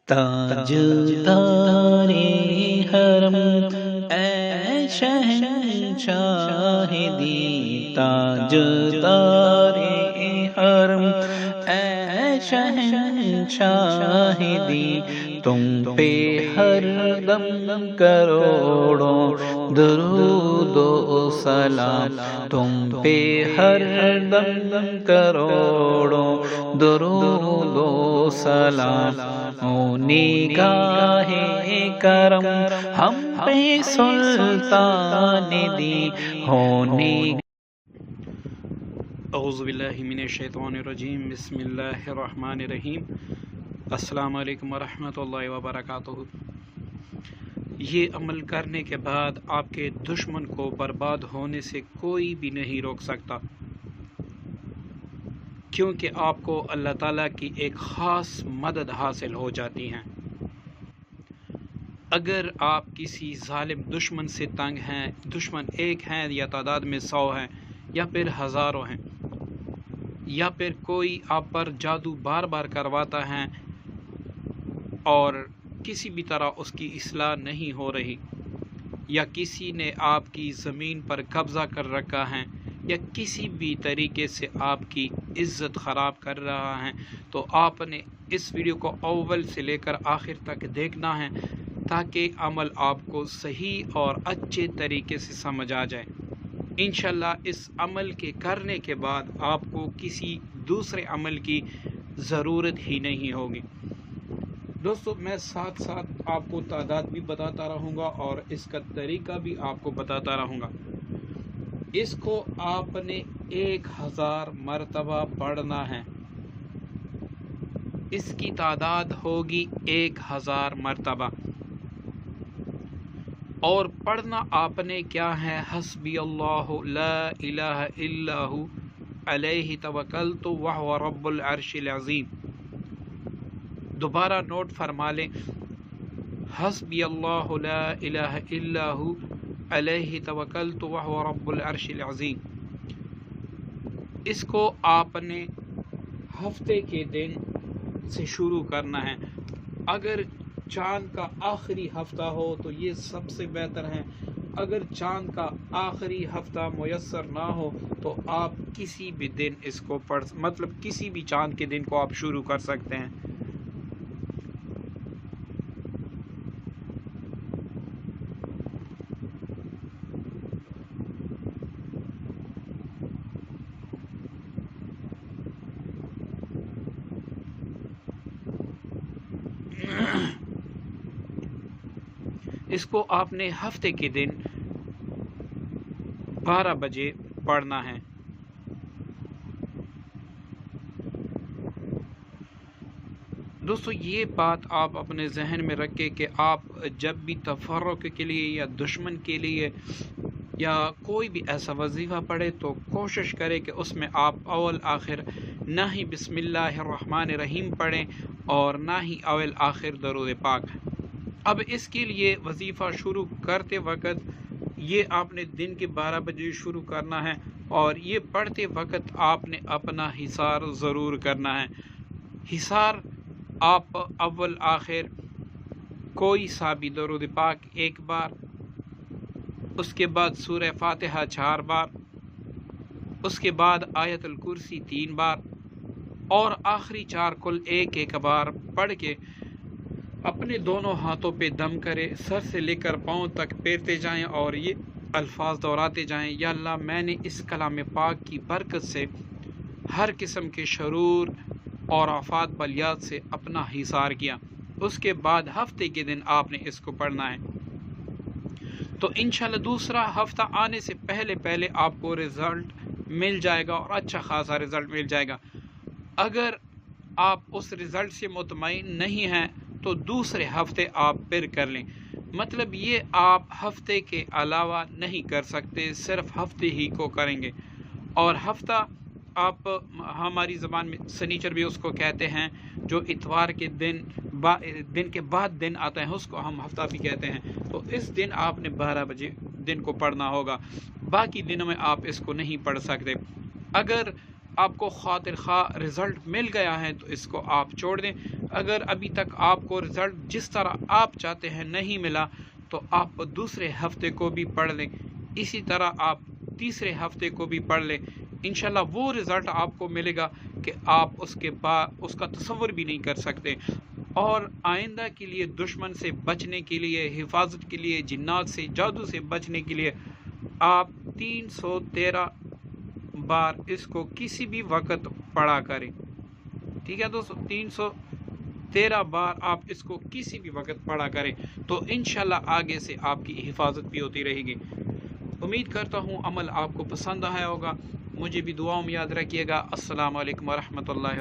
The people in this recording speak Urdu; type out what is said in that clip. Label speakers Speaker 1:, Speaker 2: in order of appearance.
Speaker 1: تاج تارے حرم اے شہنشاہ دی، تاج تارے حرم اے شہنشاہ دی، تم پہ ہر دم کروڑوں درود و سلام، تم پہ ہر دم کروڑوں درود و سلام، نگاہ کرم ہم پہ سلطان دی ہونی۔
Speaker 2: اعوذ باللہ من الشیطان الرجیم، بسم اللہ الرحمن الرحیم۔ السلام علیکم ورحمۃ اللہ وبرکاتہ۔ یہ عمل کرنے کے بعد آپ کے دشمن کو برباد ہونے سے کوئی بھی نہیں روک سکتا، کیونکہ آپ کو اللہ تعالیٰ کی ایک خاص مدد حاصل ہو جاتی ہے۔ اگر آپ کسی ظالم دشمن سے تنگ ہیں، دشمن ایک ہیں یا تعداد میں 100 ہیں یا پھر ہزاروں ہیں، یا پھر کوئی آپ پر جادو بار بار کرواتا ہے اور کسی بھی طرح اس کی اصلاح نہیں ہو رہی، یا کسی نے آپ کی زمین پر قبضہ کر رکھا ہے، یا کسی بھی طریقے سے آپ کی عزت خراب کر رہا ہے، تو آپ نے اس ویڈیو کو اول سے لے کر آخر تک دیکھنا ہے تاکہ عمل آپ کو صحیح اور اچھے طریقے سے سمجھ آ جائے۔ انشاءاللہ اس عمل کے کرنے کے بعد آپ کو کسی دوسرے عمل کی ضرورت ہی نہیں ہوگی۔ دوستو، میں ساتھ ساتھ آپ کو تعداد بھی بتاتا رہوں گا اور اس کا طریقہ بھی آپ کو بتاتا رہوں گا۔ اس کو آپ نے 1000 مرتبہ پڑھنا ہے، اس کی تعداد ہوگی 1000 مرتبہ، اور پڑھنا آپ نے کیا ہے؟ حسبی اللہ لا الہ الا ہو علیہ توکلت وہو رب العرش العظیم۔ دوبارہ نوٹ فرما لیں، حسبی اللہ لا الہ الا ہو علیہ توکلت وہو رب العرش العظیم۔ اس کو آپ نے ہفتے کے دن سے شروع کرنا ہے۔ اگر چاند کا آخری ہفتہ ہو تو یہ سب سے بہتر ہے، اگر چاند کا آخری ہفتہ میسر نہ ہو تو آپ کسی بھی دن اس کو کسی بھی چاند کے دن کو آپ شروع کر سکتے ہیں۔ اس کو آپ نے ہفتے کے دن 12 بجے پڑھنا ہے۔ دوستو، یہ بات آپ اپنے ذہن میں رکھیں کہ آپ جب بھی تفرق کے لیے یا دشمن کے لیے یا کوئی بھی ایسا وظیفہ پڑھے تو کوشش کریں کہ اس میں آپ اول آخر نہ ہی بسم اللہ الرحمن الرحیم پڑھیں اور نہ ہی اول آخر درود پاک۔ اب اس کے لیے وظیفہ شروع کرتے وقت یہ آپ نے دن کے 12 بجے شروع کرنا ہے، اور یہ پڑھتے وقت آپ نے اپنا حصار ضرور کرنا ہے۔ حصار آپ اول آخر کوئی سا بھی درود پاک 1 بار، اس کے بعد سورہ فاتحہ 4 بار، اس کے بعد آیت الکرسی 3 بار، اور آخری 4 کل 1 بار پڑھ کے اپنے دونوں ہاتھوں پہ دم کرے، سر سے لے کر پاؤں تک پھیرتے جائیں اور یہ الفاظ دہراتے جائیں، یا اللہ میں نے اس کلام پاک کی برکت سے ہر قسم کے شرور اور آفات بلیات سے اپنا حصار کیا۔ اس کے بعد ہفتے کے دن آپ نے اس کو پڑھنا ہے۔ تو انشاءاللہ دوسرا ہفتہ آنے سے پہلے آپ کو رزلٹ مل جائے گا، اور اچھا خاصا رزلٹ مل جائے گا۔ اگر آپ اس رزلٹ سے مطمئن نہیں ہیں تو دوسرے ہفتے آپ پھر کر لیں، مطلب یہ آپ ہفتے کے علاوہ نہیں کر سکتے، صرف ہفتے ہی کو کریں گے۔ اور ہفتہ آپ ہماری زبان میں سنیچر بھی اس کو کہتے ہیں، جو اتوار کے دن کے بعد دن آتا ہے اس کو ہم ہفتہ بھی کہتے ہیں۔ تو اس دن آپ نے 12 بجے دن کو پڑھنا ہوگا، باقی دنوں میں آپ اس کو نہیں پڑھ سکتے۔ اگر آپ کو خاطر خواہ رزلٹ مل گیا ہے تو اس کو آپ چھوڑ دیں. اگر ابھی تک آپ کو رزلٹ جس طرح آپ چاہتے ہیں نہیں ملا تو آپ دوسرے ہفتے کو بھی پڑھ لیں. اسی طرح آپ تیسرے ہفتے کو بھی پڑھ لیں. انشاءاللہ وہ رزلٹ آپ کو ملے گا کہ آپ اس کے بعد اس کا تصور بھی نہیں کر سکتے. اور آئندہ کے لیے دشمن سے بچنے کے لیے، حفاظت کے لیے، جنات سے، جادو سے بچنے کے لیے آپ 313 بار اس کو کسی بھی وقت پڑھا کریں. ٹھیک ہے دوستو، 313 بار آپ اس کو کسی بھی وقت پڑھا کریں تو انشاءاللہ آگے سے آپ کی حفاظت بھی ہوتی رہے گی. امید کرتا ہوں عمل آپ کو پسند آیا ہوگا. مجھے بھی دعاؤں میں یاد رکھیے گا. السلام علیکم ورحمۃ اللہ.